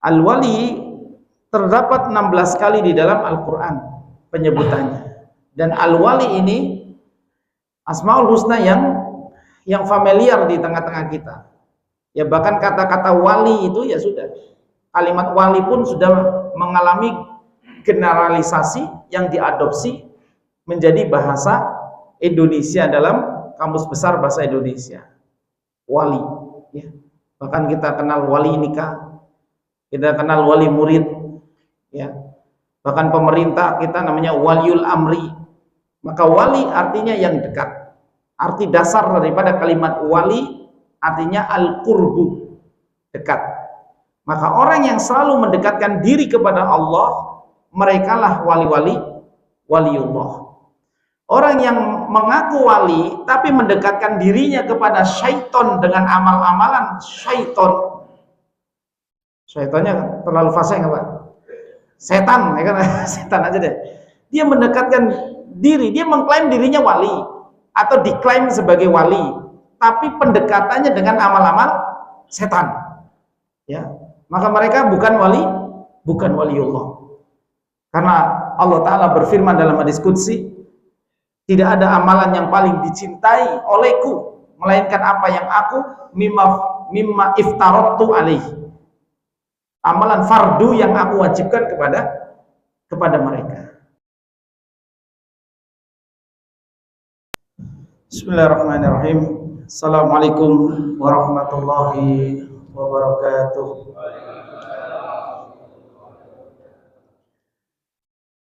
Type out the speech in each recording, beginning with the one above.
Al-wali terdapat 16 kali di dalam Al-Quran penyebutannya. Dan al-wali ini Asmaul Husna yang familiar di tengah-tengah kita. Ya bahkan kata-kata wali itu ya sudah. Kalimat wali pun sudah mengalami generalisasi yang diadopsi menjadi bahasa Indonesia dalam Kamus Besar Bahasa Indonesia. Wali, ya. Bahkan kita kenal wali nikah, kita kenal wali murid, ya. Bahkan pemerintah kita namanya waliul amri. Maka wali artinya yang dekat. Arti dasar daripada kalimat wali artinya al-qurbu, dekat. Maka orang yang selalu mendekatkan diri kepada Allah, merekalah waliullah. Orang yang mengaku wali tapi mendekatkan dirinya kepada syaiton dengan amal-amalan syaiton. Syaitonnya terlalu fasih enggak, Pak? Setan, ya kan? Setan aja deh. Dia mendekatkan diri, dia mengklaim dirinya wali atau diklaim sebagai wali, tapi pendekatannya dengan amal-amal setan. Ya, maka mereka bukan waliullah. Karena Allah Ta'ala berfirman dalam hadis qudsi, tidak ada amalan yang paling dicintai olehku melainkan apa yang aku mimma iftaratu alaihi, amalan fardu yang aku wajibkan kepada mereka. Bismillahirrahmanirrahim. Assalamualaikum warahmatullahi wabarakatuh.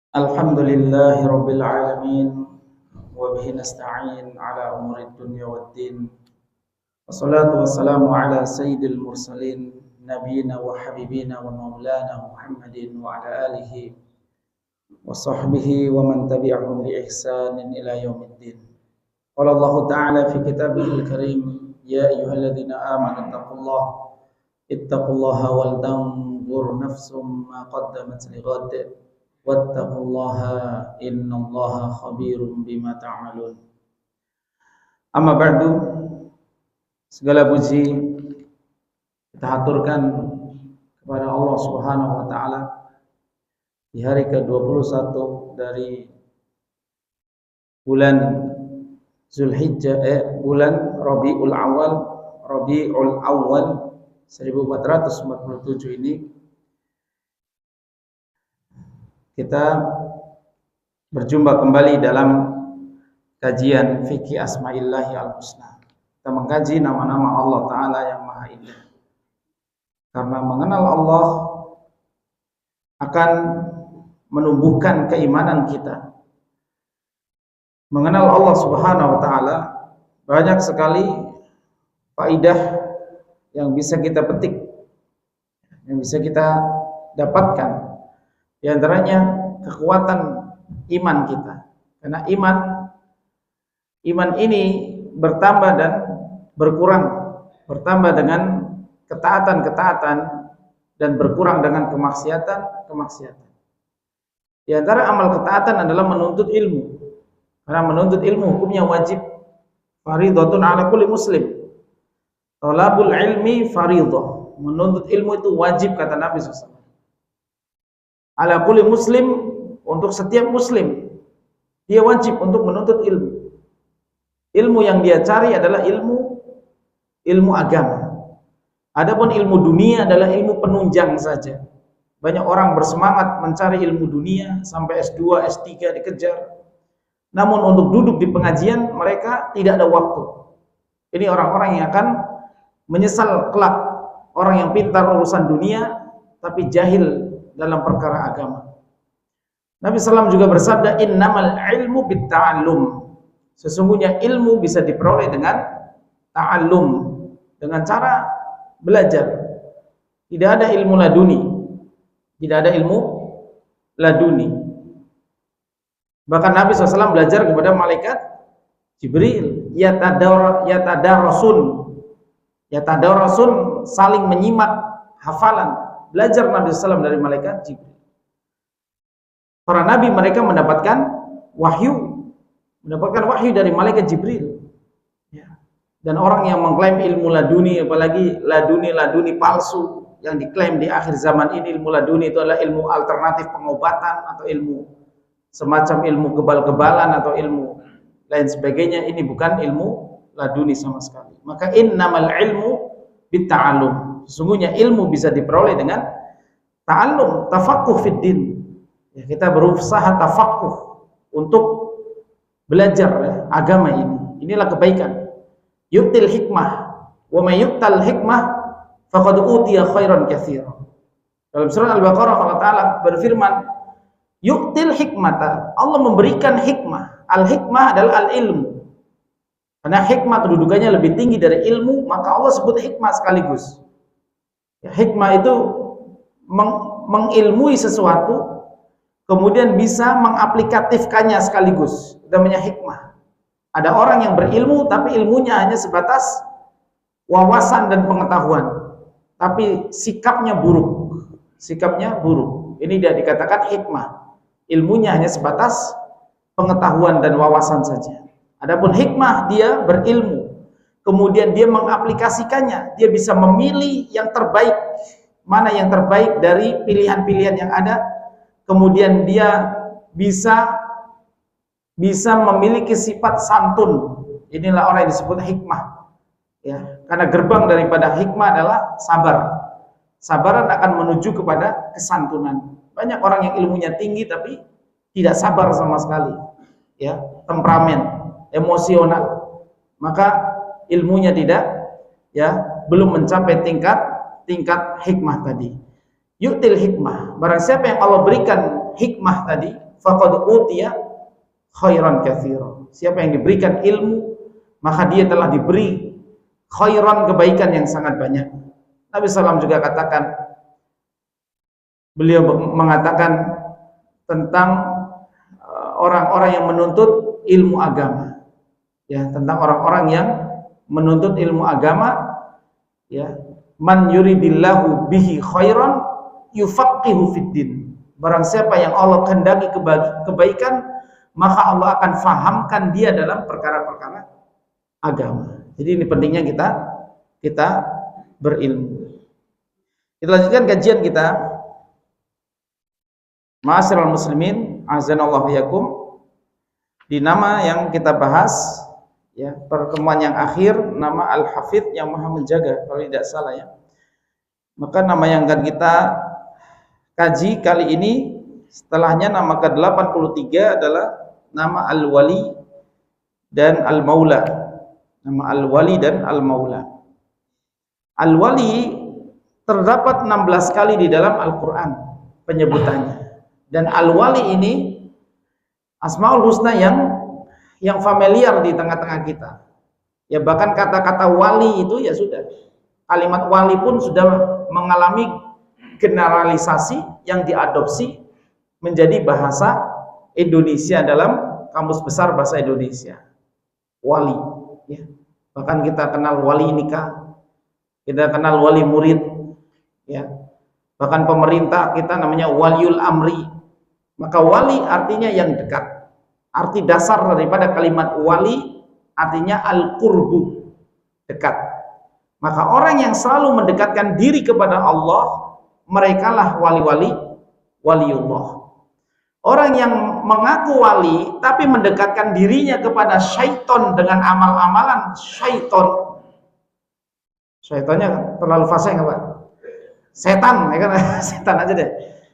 Alhamdulillahi rabbil alamin, wa bihi nasta'in ala umurid dunya waddin. Wassalatu wassalamu ala sayyidil mursalin nabiyina wa habibina wa maulana Muhammadin wa ala alihi wa sahbihi wa man tabi'ahum bi ihsanin ila yaumiddin. Qala Allah Ta'ala fi kitabihil karim, ya ayyuhalladzina amanu ittaqullaha wal tanzur nafsum ma qaddamat lighad wattaqullaha innallaha khabirum bima ta'malun. Amma ba'du, segala puji kita haturkan kepada Allah Subhanahu wa taala di hari ke-21 dari bulan Zulhijjah, bulan Rabiul Awal 1447 ini kita berjumpa kembali dalam kajian fikih Asma'illahi al-Husna. Kita mengkaji nama-nama Allah Ta'ala yang Maha Indah. Karena mengenal Allah akan menumbuhkan keimanan kita. Mengenal Allah Subhanahu wa taala banyak sekali faidah yang bisa kita petik, yang bisa kita dapatkan. Di antaranya kekuatan iman kita. Karena iman ini bertambah dan berkurang, bertambah dengan ketaatan-ketaatan dan berkurang dengan kemaksiatan. Di antara amal ketaatan adalah menuntut ilmu. Karena menuntut ilmu hukumnya wajib, fardhatun ala kulli muslim. Talabul ilmi fardhah. Menuntut ilmu itu wajib kata Nabi SAW. Ala kulli muslim, untuk setiap muslim dia wajib untuk menuntut ilmu. Ilmu yang dia cari adalah ilmu agama. Adapun ilmu dunia adalah ilmu penunjang saja. Banyak orang bersemangat mencari ilmu dunia sampai S2, S3 dikejar. Namun untuk duduk di pengajian mereka tidak ada waktu. Ini orang-orang yang akan menyesal kelak. Orang yang pintar urusan dunia tapi jahil dalam perkara agama. Nabi SAW juga bersabda, innamal ilmu bitta'allum. Sesungguhnya ilmu bisa diperoleh dengan ta'allum, dengan cara belajar. Tidak ada ilmu laduni. Tidak ada ilmu laduni. Bahkan Nabi SAW belajar kepada malaikat Jibril, yatadarasun, saling menyimak hafalan. Belajar Nabi SAW dari malaikat Jibril. Para nabi mereka mendapatkan wahyu dari malaikat Jibril. Ya. Dan orang yang mengklaim ilmu laduni, apalagi laduni palsu, yang diklaim di akhir zaman ini ilmu laduni itu adalah ilmu alternatif pengobatan atau ilmu semacam ilmu kebal-kebalan atau ilmu lain sebagainya, ini bukan ilmu laduni sama sekali. Maka innamal ilmu bitta'allum. Sesungguhnya ilmu bisa diperoleh dengan ta'allum, tafaqquh fid din. Ya, kita berusaha tafaqquh untuk belajar ya, agama ini. Inilah kebaikan. Yu'til hikmah wa may yu'tal hikmah faqad utiya khairan katsiran. Dalam surah Al-Baqarah Allah Ta'ala berfirman, yu'til hikmata, Allah memberikan hikmah. Al-hikmah adalah al-ilmu. Karena hikmah kedudukannya lebih tinggi dari ilmu, maka Allah sebut hikmah sekaligus. Ya, hikmah itu mengilmui sesuatu, kemudian bisa mengaplikatifkannya sekaligus. Itu namanya hikmah. Ada orang yang berilmu, tapi ilmunya hanya sebatas wawasan dan pengetahuan. Tapi sikapnya buruk. Sikapnya buruk. Ini dia dikatakan hikmah. Ilmunya hanya sebatas pengetahuan dan wawasan saja. Adapun hikmah, dia berilmu, kemudian dia mengaplikasikannya, dia bisa memilih yang terbaik, mana yang terbaik dari pilihan-pilihan yang ada, kemudian dia bisa memiliki sifat santun. Inilah orang yang disebut hikmah. Ya, karena gerbang daripada hikmah adalah sabar. Sabaran akan menuju kepada kesantunan. Banyak orang yang ilmunya tinggi tapi tidak sabar sama sekali. Ya, temperamen, emosional, maka ilmunya tidak, ya, belum mencapai tingkat hikmah tadi. Yu'til hikmah, barang siapa yang Allah berikan hikmah tadi, faqad utiya khairan katsiran. Siapa yang diberikan ilmu, maka dia telah diberi khairan, kebaikan yang sangat banyak. Nabi SAW juga katakan, beliau mengatakan tentang orang-orang yang menuntut ilmu agama, ya, tentang orang-orang yang menuntut ilmu agama, ya, man yuridillahu bihi khairan yufaqihu fiddin. Barang siapa yang Allah kehendaki kebaikan, maka Allah akan fahamkan dia dalam perkara-perkara agama. Jadi ini pentingnya kita berilmu. Kita lanjutkan kajian kita. Ma'asyiral muslimin, azanallahu yakum, di nama yang kita bahas, ya, pertemuan yang akhir, nama Al-Hafidh yang Maha Menjaga, kalau tidak salah, ya. Maka nama yang akan kita kaji kali ini, setelahnya nama ke-83 adalah nama Al-Wali dan Al-Maula. Nama Al-Wali dan Al-Maula. Al-Wali terdapat 16 kali di dalam Al-Quran penyebutannya. Dan Al-Wali ini Asmaul Husna yang familiar di tengah-tengah kita. Ya, bahkan kata-kata wali itu ya sudah. Kalimat wali pun sudah mengalami generalisasi yang diadopsi menjadi bahasa Indonesia dalam Kamus Besar Bahasa Indonesia. Wali, ya. Bahkan kita kenal wali nikah, kita kenal wali murid, ya. Bahkan pemerintah kita namanya waliul amri. Maka wali artinya yang dekat. Arti dasar daripada kalimat wali artinya al-qurbu, dekat. Maka orang yang selalu mendekatkan diri kepada Allah, merekalah waliullah. Orang yang mengaku wali tapi mendekatkan dirinya kepada syaiton dengan amal-amalan syaiton. Syaitonnya terlalu fasih enggak, Pak? Setan, ya kan? Setan aja deh.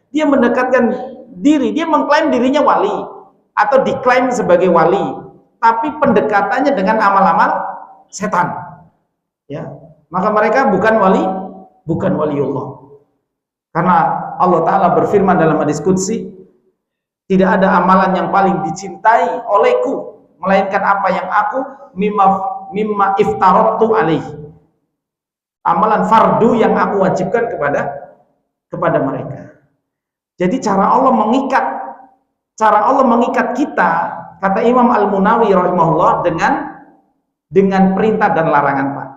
Dia mendekatkan diri, dia mengklaim dirinya wali atau diklaim sebagai wali, tapi pendekatannya dengan amal-amal setan, ya, maka mereka bukan waliullah. Karena Allah Ta'ala berfirman dalam hadis qudsi, tidak ada amalan yang paling dicintai olehku melainkan apa yang aku mimma iftaratu alaihi, amalan fardu yang aku wajibkan kepada mereka. Jadi cara Allah mengikat kita, kata Imam Al-Munawi rahimahullah, dengan perintah dan larangan, Pak.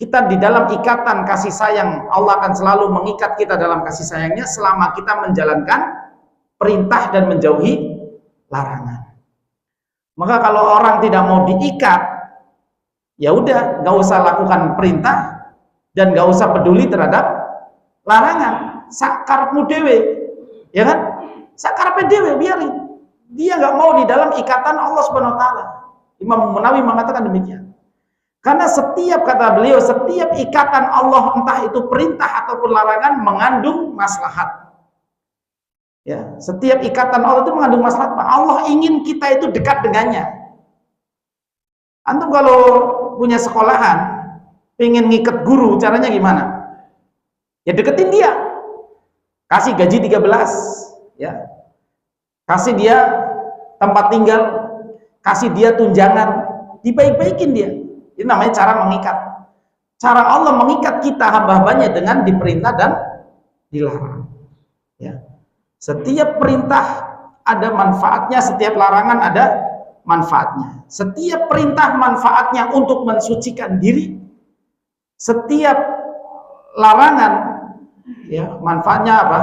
Kita di dalam ikatan kasih sayang, Allah akan selalu mengikat kita dalam kasih sayangnya selama kita menjalankan perintah dan menjauhi larangan. Maka kalau orang tidak mau diikat, ya udah, nggak usah lakukan perintah dan nggak usah peduli terhadap larangan sakarepmu dhewe, ya kan? Sakarepe dhewe biarin. Dia nggak mau di dalam ikatan Allah Subhanahu wa taala. Imam Munawi mengatakan demikian. Karena setiap, kata beliau, setiap ikatan Allah, entah itu perintah ataupun larangan, mengandung maslahat. Ya, setiap ikatan Allah itu mengandung maslahat. Allah ingin kita itu dekat dengannya. Antum kalau punya sekolahan, pengen ngikat guru, caranya gimana? Ya deketin dia. Kasih gaji 13, ya. Kasih dia tempat tinggal, kasih dia tunjangan, dibaik-baikin dia. Ini namanya cara mengikat. Cara Allah mengikat kita hamba-hambanya dengan diperintah dan dilarang. Ya. Setiap perintah ada manfaatnya, setiap larangan ada manfaatnya. Setiap perintah manfaatnya untuk mensucikan diri. Setiap larangan, ya, manfaatnya apa?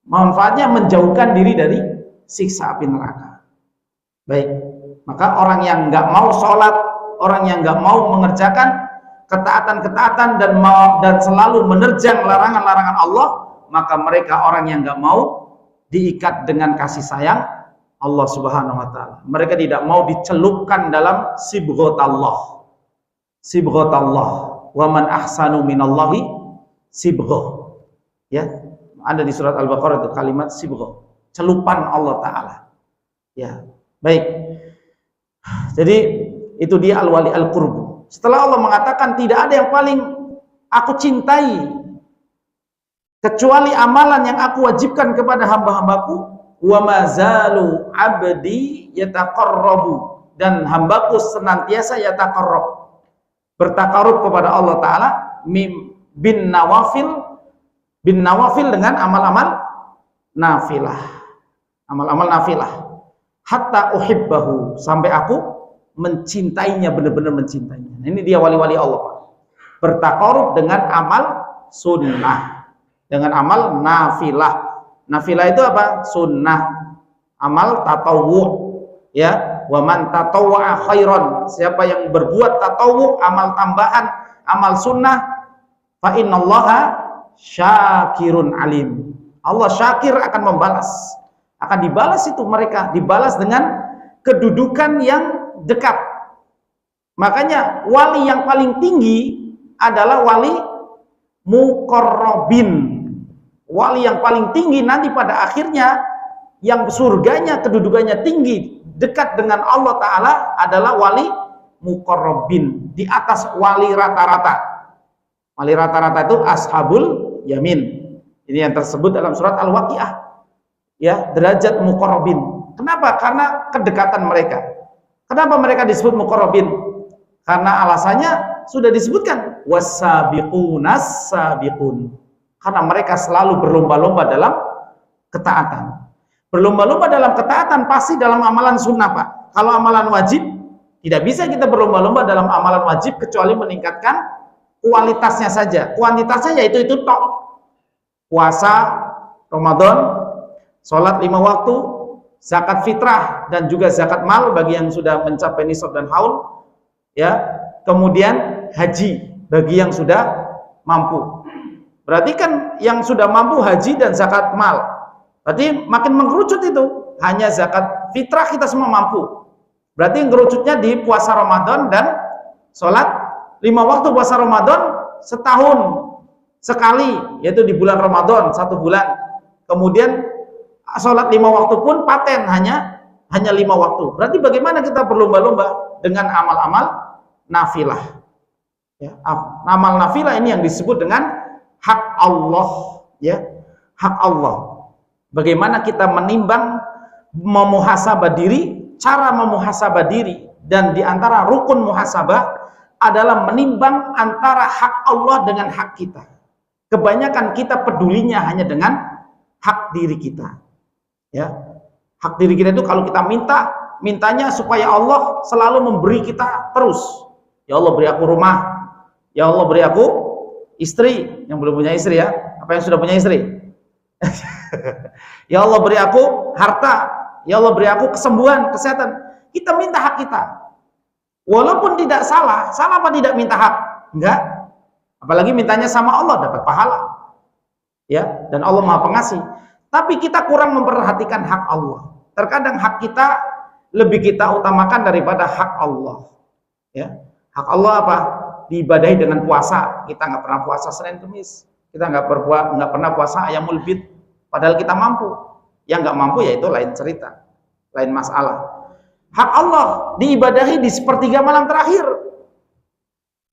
Manfaatnya menjauhkan diri dari siksa api neraka. Baik, maka orang yang nggak mau sholat, orang yang nggak mau mengerjakan ketaatan-ketaatan dan selalu menerjang larangan-larangan Allah, maka mereka orang yang nggak mau diikat dengan kasih sayang Allah Subhanahu wa taala. Mereka tidak mau dicelupkan dalam sibghat Allah. Sibghat Allah. Wa man ahsanu minallahi sibghah. Ya, ada di surat Al-Baqarah itu kalimat sibghah, celupan Allah taala. Ya, baik. Jadi itu dia al-wali al-qurbu. Setelah Allah mengatakan tidak ada yang paling aku cintai kecuali amalan yang aku wajibkan kepada hamba-hambaku, wa mazalu abdi yataqarrabu, dan hambaku senantiasa yataqarrab, bertakarub kepada Allah Ta'ala bin nawafil dengan amal-amal nafilah, amal-amal nafilah, hatta uhibbahu, sampai aku mencintainya, benar-benar mencintainya. Nah, ini dia wali-wali Allah, Pak. Bertakarub dengan amal sunnah, dengan amal nafilah. Nafilah itu apa? Sunnah, amal tatawwu, ya. Wa man tatawwa'a khairan, siapa yang berbuat tatawwu, amal tambahan, amal sunnah, fa innallaha syakirun alim. Allah syakir, akan membalas, akan dibalas itu mereka, dibalas dengan kedudukan yang dekat. Makanya wali yang paling tinggi adalah wali muqarrabin. Wali yang paling tinggi nanti pada akhirnya, yang surganya kedudukannya tinggi dekat dengan Allah Ta'ala, adalah wali muqarrabin, di atas wali rata-rata. Wali rata-rata itu ashabul yamin. Ini yang tersebut dalam surat Al-Waqiah, ya, derajat muqarrabin. Kenapa? Karena kedekatan mereka. Kenapa mereka disebut muqarrabin? Karena alasannya sudah disebutkan, was-sabiqunas sabiqun. Karena mereka selalu berlomba-lomba dalam ketaatan. Berlomba-lomba dalam ketaatan pasti dalam amalan sunnah, Pak. Kalau amalan wajib, tidak bisa kita berlomba-lomba dalam amalan wajib kecuali meningkatkan kualitasnya saja. Kuantitasnya yaitu itu tok. Puasa Ramadan, sholat 5 waktu, zakat fitrah, dan juga zakat mal bagi yang sudah mencapai nisab dan haul, ya. Kemudian haji bagi yang sudah mampu. Berarti kan yang sudah mampu haji dan zakat mal. Berarti makin mengerucut itu. Hanya zakat fitrah kita semua mampu. Berarti ngerucutnya di puasa Ramadan dan sholat 5 waktu puasa Ramadan setahun sekali, yaitu di bulan Ramadan 1 bulan. Kemudian sholat 5 waktu pun paten, hanya 5 waktu. Berarti bagaimana kita berlomba-lomba dengan amal-amal nafilah, ya, amal nafilah ini yang disebut dengan hak Allah, ya, hak Allah. Bagaimana kita menimbang, memuhasabah diri, cara memuhasabah diri, dan diantara rukun muhasabah adalah menimbang antara hak Allah dengan hak kita. Kebanyakan kita pedulinya hanya dengan hak diri kita, ya. Hak diri kita itu kalau kita mintanya supaya Allah selalu memberi kita terus. Ya Allah beri aku rumah, ya Allah beri aku istri, yang belum punya istri, ya. Apa yang sudah punya istri? Ya Allah beri aku harta, ya Allah beri aku kesembuhan, kesehatan. Kita minta hak kita. Walaupun tidak salah apa tidak minta hak? Enggak. Apalagi mintanya sama Allah, dapat pahala. ya, dan Allah Maha Pengasih. Tapi kita kurang memperhatikan hak Allah. Terkadang hak kita lebih kita utamakan daripada hak Allah. Ya, hak Allah apa? Diibadahi dengan puasa. Kita nggak pernah puasa Senin Kamis. Kita nggak pernah puasa Ayyamul Bid. Padahal kita mampu. Yang nggak mampu ya itu lain cerita, lain masalah. Hak Allah diibadahi di sepertiga malam terakhir.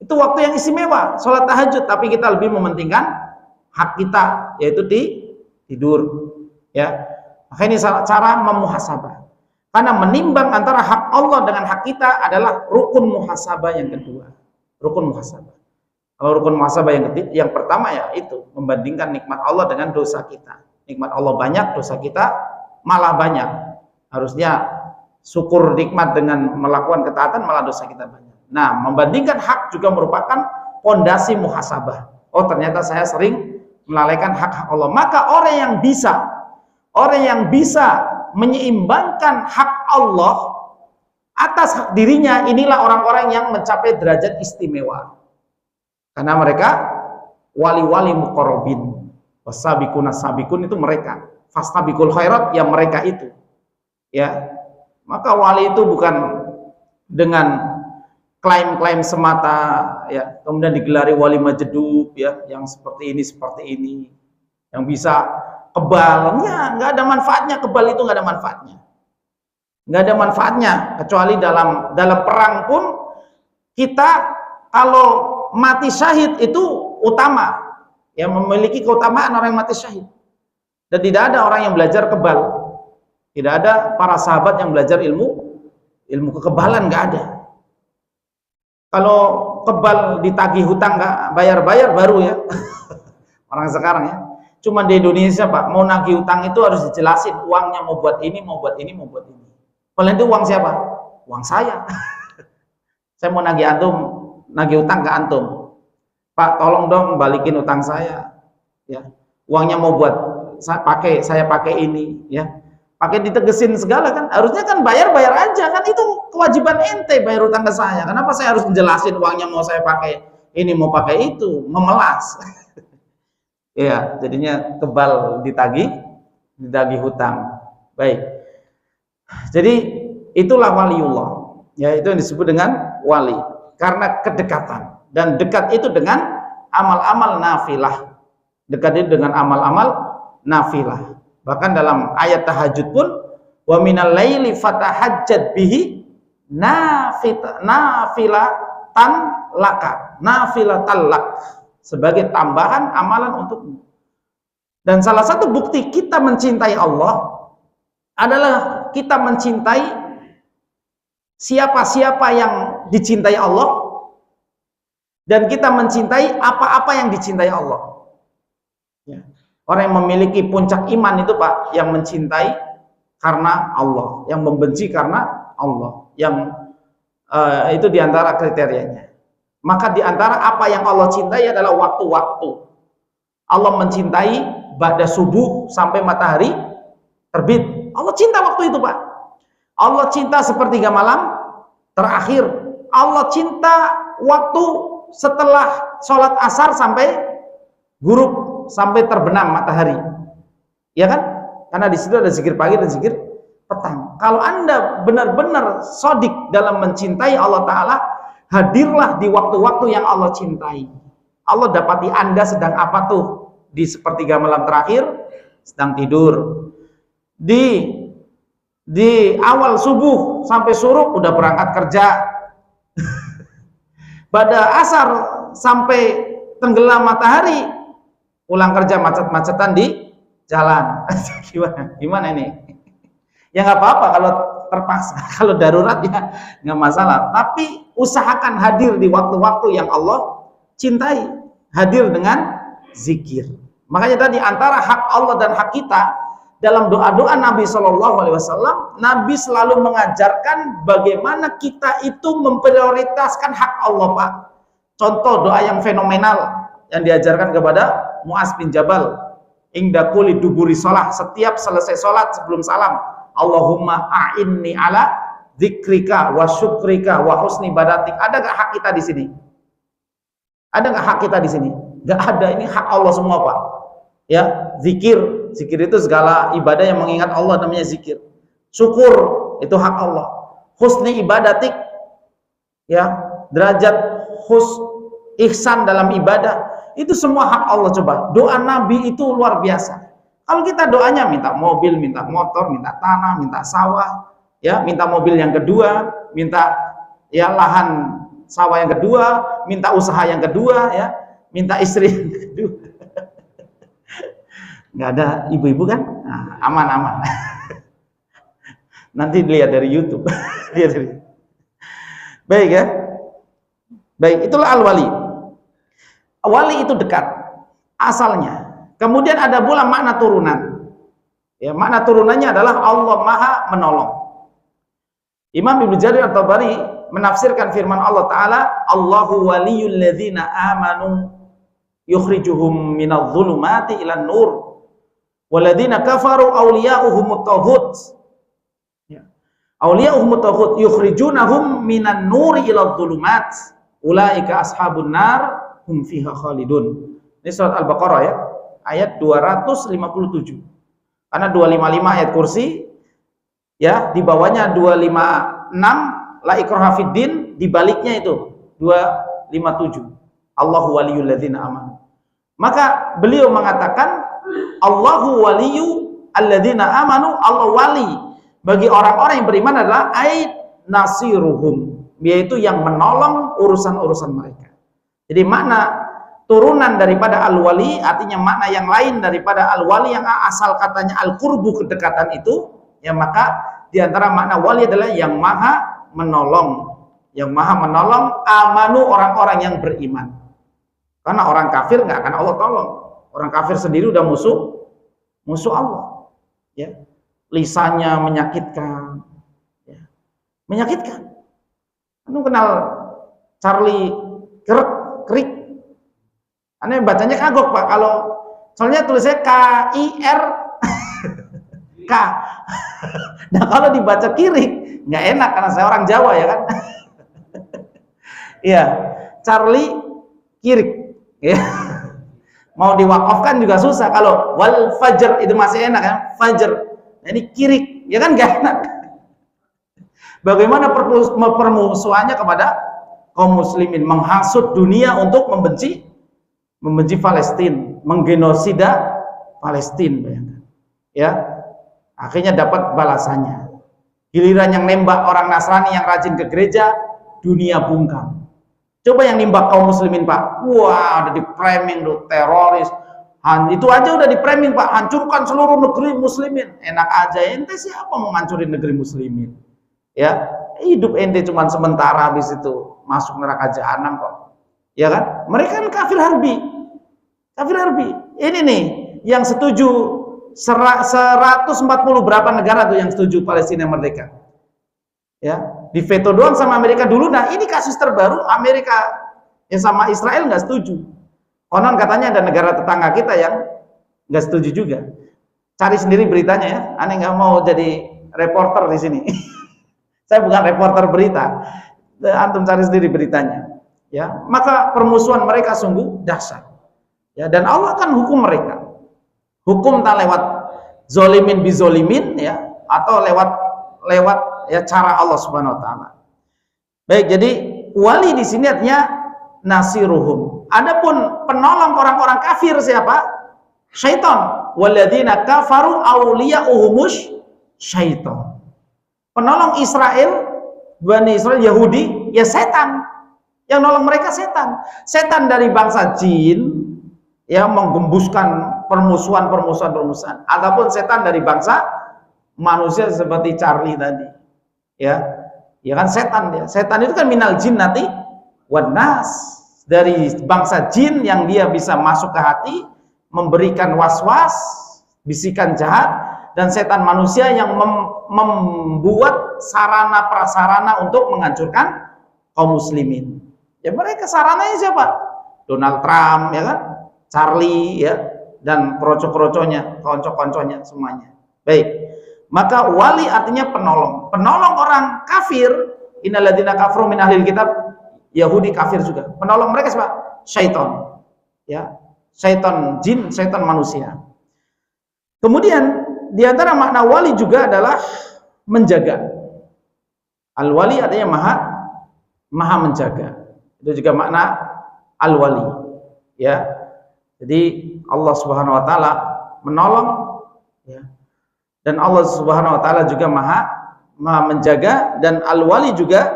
Itu waktu yang istimewa, sholat tahajud. Tapi kita lebih mementingkan hak kita, yaitu tidur. Ya, maka ini cara memuhasabah. Karena menimbang antara hak Allah dengan hak kita adalah rukun muhasabah yang kedua. Rukun muhasabah. Kalau rukun muhasabah yang pertama ya itu membandingkan nikmat Allah dengan dosa kita. Nikmat Allah banyak, dosa kita malah banyak. Harusnya syukur nikmat dengan melakukan ketaatan, malah dosa kita banyak. Nah, membandingkan hak juga merupakan pondasi muhasabah. Oh, ternyata saya sering melalaikan hak Allah. Maka orang yang bisa menyeimbangkan hak Allah atas hak dirinya, inilah orang-orang yang mencapai derajat istimewa. Karena mereka wali-wali muqarrabin. Wasabiquna sabiqun itu mereka. Fastabiqul khairat yang mereka itu. Ya. Maka wali itu bukan dengan klaim-klaim semata ya, kemudian digelari wali majedub ya, yang seperti ini. Yang bisa kebal, ya, nggak ada manfaatnya. Kebal itu nggak ada manfaatnya. Nggak ada manfaatnya kecuali dalam perang pun kita kalau mati syahid itu utama. Yang memiliki keutamaan orang yang mati syahid. Dan tidak ada orang yang belajar kebal. Tidak ada para sahabat yang belajar ilmu kekebalan, nggak ada. Kalau kebal ditagih hutang nggak bayar-bayar baru ya. Orang sekarang ya. Cuma di Indonesia Pak, mau nagih hutang itu harus dijelasin uangnya mau buat ini, mau buat ini, mau buat ini. Padahal itu uang siapa? Uang saya. Saya mau nagih hutang ke antum. Pak, tolong dong balikin utang saya. Ya. Uangnya mau buat saya pakai ini, ya. Pakai ditegesin segala kan. Harusnya kan bayar aja kan, itu kewajiban ente bayar utang ke saya. Kenapa saya harus menjelasin uangnya mau saya pakai ini, mau pakai itu, memelas. Ya, jadinya kebal ditagih hutang. Baik. Jadi itulah waliullah. Ya, itu yang disebut dengan wali karena kedekatan. Dan dekat itu dengan amal-amal nafilah. Dekat itu dengan amal-amal nafilah. Bahkan dalam ayat tahajud pun wa minal laili fatahajjat bihi nafilatan laka. Nafilatan lak. Sebagai tambahan amalan untukmu. Dan salah satu bukti kita mencintai Allah adalah kita mencintai siapa-siapa yang dicintai Allah, dan kita mencintai apa-apa yang dicintai Allah. Ya. Orang yang memiliki puncak iman itu Pak, yang mencintai karena Allah, yang membenci karena Allah, yang itu diantara kriterianya. Maka diantara apa yang Allah cintai adalah waktu-waktu. Allah mencintai ba'da subuh sampai matahari terbit. Allah cinta waktu itu Pak. Allah cinta sepertiga malam terakhir. Allah cinta waktu setelah sholat asar sampai gurub, sampai terbenam matahari, ya kan? Karena di situ ada zikir pagi dan zikir petang. Kalau Anda benar-benar sodik dalam mencintai Allah Ta'ala, hadirlah di waktu-waktu yang Allah cintai. Allah dapati Anda sedang apa tuh? Di sepertiga malam terakhir, sedang tidur. Di awal subuh sampai suruh udah berangkat kerja. Pada asar sampai tenggelam matahari pulang kerja macet-macetan di jalan. Gimana ini? Ya nggak apa-apa kalau terpaksa, kalau darurat ya nggak masalah. Tapi usahakan hadir di waktu-waktu yang Allah cintai, hadir dengan zikir. Makanya tadi antara hak Allah dan hak kita dalam doa-doa Nabi SAW, Nabi selalu mengajarkan bagaimana kita itu memprioritaskan hak Allah Pak. Contoh doa yang fenomenal yang diajarkan kepada Mu'az bin Jabal, ingda kulli duburi sholah, setiap selesai sholat sebelum salam, Allahumma a'inni ala dzikrika wa syukrika wa husni ibadatik. Ada nggak hak kita di sini? Ada nggak hak kita di sini? Nggak ada, ini hak Allah semua Pak. Ya, zikir. Zikir itu segala ibadah yang mengingat Allah namanya zikir. Syukur itu hak Allah. Husni ibadatik, ya, derajat ihsan dalam ibadah, itu semua hak Allah. Coba doa Nabi itu luar biasa. Kalau kita doanya minta mobil, minta motor, minta tanah, minta sawah, ya, minta mobil yang kedua, minta ya lahan sawah yang kedua, minta usaha yang kedua, ya, minta istri yang kedua. Nggak ada ibu-ibu kan? Nah, aman-aman. Nanti dilihat dari YouTube. Lihat dari. Baik ya. Baik, itulah al-wali. Wali itu dekat asalnya. Kemudian ada pula makna turunan. Ya, makna turunannya adalah Allah Maha menolong. Imam Ibnu Jarir At-Tabari menafsirkan firman Allah Ta'ala, Allahu waliyul ladzina amanu yukhrijuhum minadh dhulumati ilan nur waladzina kafaru awliya'uhumut taghut. Ya. Awliya'uhumut taghut yukhrijunahum minan nuri ilal dhulumat ulaika ashabun nar hum fiha khalidun. Ini surat Al-Baqarah ya, ayat 257. Karena 255 ayat kursi, ya, di bawahnya 256 la ikraha fiddin, di baliknya itu 257. Allahu waliyul ladzina amanu. Maka beliau mengatakan Allahu waliyu alladzina amanu, Allah wali bagi orang-orang yang beriman adalah ai nasiruhum, yaitu yang menolong urusan-urusan mereka. Jadi makna turunan daripada al-wali artinya makna yang lain daripada al-wali yang asal katanya al-qurbu, kedekatan itu, ya, maka diantara makna wali adalah yang maha menolong. Yang maha menolong amanu, orang-orang yang beriman. Karena orang kafir nggak akan Allah tolong. Orang kafir sendiri udah musuh Allah. Ya. Lisannya menyakitkan. Ya. Menyakitkan. Anu kenal Charlie Kirk? Aneh bacanya kagok Pak. Kalau soalnya tulisnya K-I-R K. Nah kalau dibaca Kirik nggak enak karena saya orang Jawa ya kan. Iya, Charlie Kirik. Ya. Mau diwakafkan juga susah. Kalau wal fajr itu masih enak kan, fajr. Nah, ini Kirik, ya kan nggak enak. Bagaimana permusuhannya kepada kaum muslimin, menghasut dunia untuk membenci Palestina, menggenosida Palestina, bayangkan. Ya, akhirnya dapat balasannya. Giliran yang nembak orang Nasrani yang rajin ke gereja, dunia bungkam. Coba yang nembak kaum muslimin Pak, wah udah di-framing tuh, teroris. Itu aja udah di-framing Pak, hancurkan seluruh negeri muslimin. Enak aja, ente siapa mau ngancurin negeri muslimin? Ya, hidup ente cuma sementara, habis itu masuk neraka jahanam kok. Ya kan? Mereka kan kafir harbi. Kafir harbi. Ini nih yang setuju 140 berapa negara tuh yang setuju Palestina merdeka. Ya, di veto doang sama Amerika dulu. Nah, ini kasus terbaru, Amerika yang sama Israel nggak setuju. Konon katanya ada negara tetangga kita yang nggak setuju juga. Cari sendiri beritanya ya. Aneh nggak mau jadi reporter di sini. Saya bukan reporter berita. Antum cari sendiri beritanya. Ya, maka permusuhan mereka sungguh dahsyat. Ya, dan Allah akan hukum mereka. Hukum tak lewat zolimin bizolimin, ya, atau lewat ya cara Allah Subhanahu wa taala. Baik, jadi wali di sini artinya nasiruhum. Adapun penolong orang-orang kafir siapa? Syaitan. Walladzina kafaru awliya'uhumush syaitan. Penolong Israel, Bani Israel Yahudi, ya setan. Yang nolong mereka setan. Setan dari bangsa jin yang menggembuskan permusuhan. Ataupun setan dari bangsa manusia seperti Charlie tadi. Ya kan setan dia. Setan itu kan minal jinnati wan nas, dari bangsa jin yang dia bisa masuk ke hati, memberikan was-was, bisikan jahat, dan setan manusia yang membuat sarana prasarana untuk menghancurkan kaum muslimin. Ya mereka sarananya siapa? Donald Trump, ya kan? Charlie, ya, dan kroco-kroconya, konco-konconya semuanya. Baik. Maka wali artinya penolong. Penolong orang kafir, innalladzina kafaru min ahlil kitab, Yahudi kafir juga. Penolong mereka siapa? Syaitan. Ya. syaitan jin, syaitan manusia. Kemudian di antara makna wali juga adalah menjaga. Al-wali artinya maha menjaga. Itu juga makna al-wali. Ya. Jadi Allah Subhanahu wa taala menolong, ya. Dan Allah Subhanahu wa taala juga maha menjaga, dan al-wali juga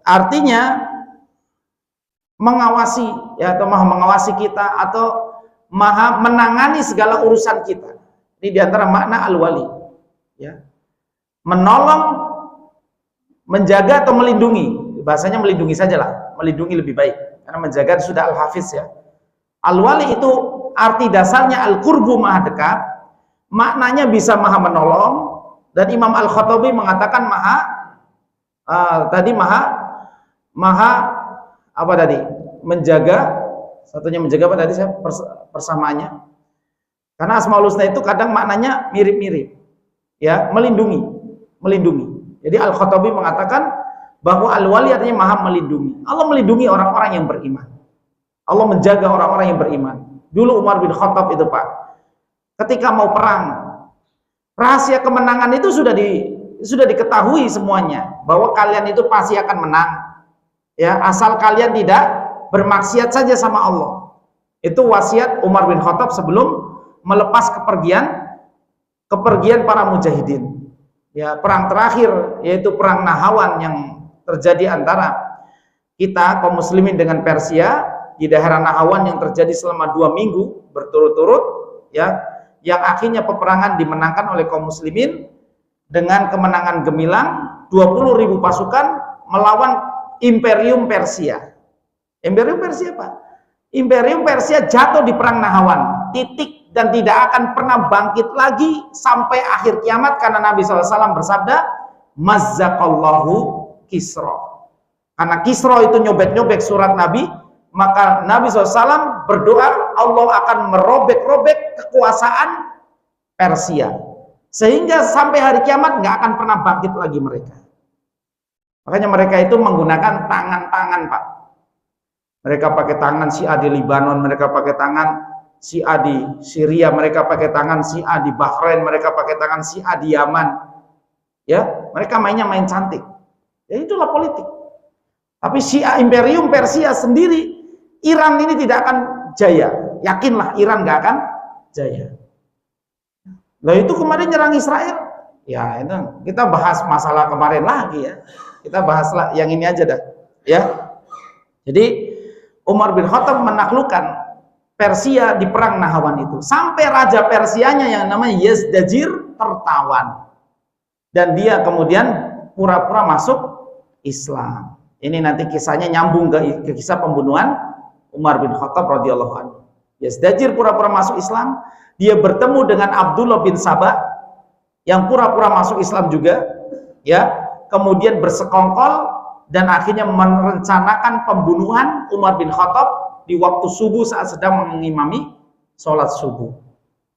artinya mengawasi, ya, atau maha mengawasi kita, atau maha menangani segala urusan kita. Ini diantara makna al-wali, ya. Menolong, menjaga atau melindungi. Bahasanya melindungi sajalah, melindungi lebih baik, karena menjaga sudah al-hafiz, ya. Al-wali itu arti dasarnya al-qurbu, maha dekat, maknanya bisa maha menolong, dan Imam Al-Khattabi mengatakan maha apa tadi? Menjaga, satunya menjaga apa tadi saya persamaannya? Karena Asmaul Husna itu kadang maknanya mirip-mirip, ya, melindungi. Jadi Al-Khattabi mengatakan bahwa al-wali artinya maha melindungi. Allah melindungi orang-orang yang beriman. Allah menjaga orang-orang yang beriman. Dulu Umar bin Khattab itu, Pak, ketika mau perang, rahasia kemenangan itu sudah diketahui semuanya, bahwa kalian itu pasti akan menang, ya, asal kalian tidak bermaksiat saja sama Allah. Itu wasiat Umar bin Khattab sebelum melepas kepergian para mujahidin. Ya, perang terakhir yaitu perang Nahawan yang terjadi antara kita kaum muslimin dengan Persia di daerah Nahawan, yang terjadi selama 2 minggu berturut-turut, ya, yang akhirnya peperangan dimenangkan oleh kaum muslimin dengan kemenangan gemilang, 20.000 pasukan melawan Imperium Persia. Imperium Persia apa? Imperium Persia jatuh di perang Nahawan, titik, dan tidak akan pernah bangkit lagi sampai akhir kiamat, karena Nabi SAW bersabda, mazzaqallahu Kisra. Karena Kisra itu nyobek-nyobek surat Nabi, maka Nabi SAW berdoa Allah akan merobek-robek kekuasaan Persia, sehingga sampai hari kiamat nggak akan pernah bangkit lagi mereka. Makanya mereka itu menggunakan tangan-tangan, Pak. Mereka pakai tangan Syiah di Libanon, mereka pakai tangan Syiah di Syria, mereka pakai tangan Syiah di Bahrain, mereka pakai tangan Syiah di Yaman. Ya, mereka mainnya main cantik. Ya, itulah politik. Tapi Syiah Imperium Persia sendiri, Iran ini tidak akan jaya. Yakinlah Iran nggak akan jaya. Nah, itu kemarin nyerang Israel. Ya, itu kita bahas masalah kemarin lagi, ya. Kita bahaslah yang ini aja dah, ya. Jadi Umar bin Khattab menaklukkan Persia di perang Nahawan itu, sampai raja Persianya yang namanya Yazdajir tertawan, dan dia kemudian pura-pura masuk Islam. Ini nanti kisahnya nyambung ke kisah pembunuhan Umar bin Khattab radhiyallahu anhu. Yazdajir pura-pura masuk Islam, dia bertemu dengan Abdullah bin Sabah yang pura-pura masuk Islam juga, ya, kemudian bersekongkol dan akhirnya merencanakan pembunuhan Umar bin Khattab di waktu subuh saat sedang mengimami sholat subuh,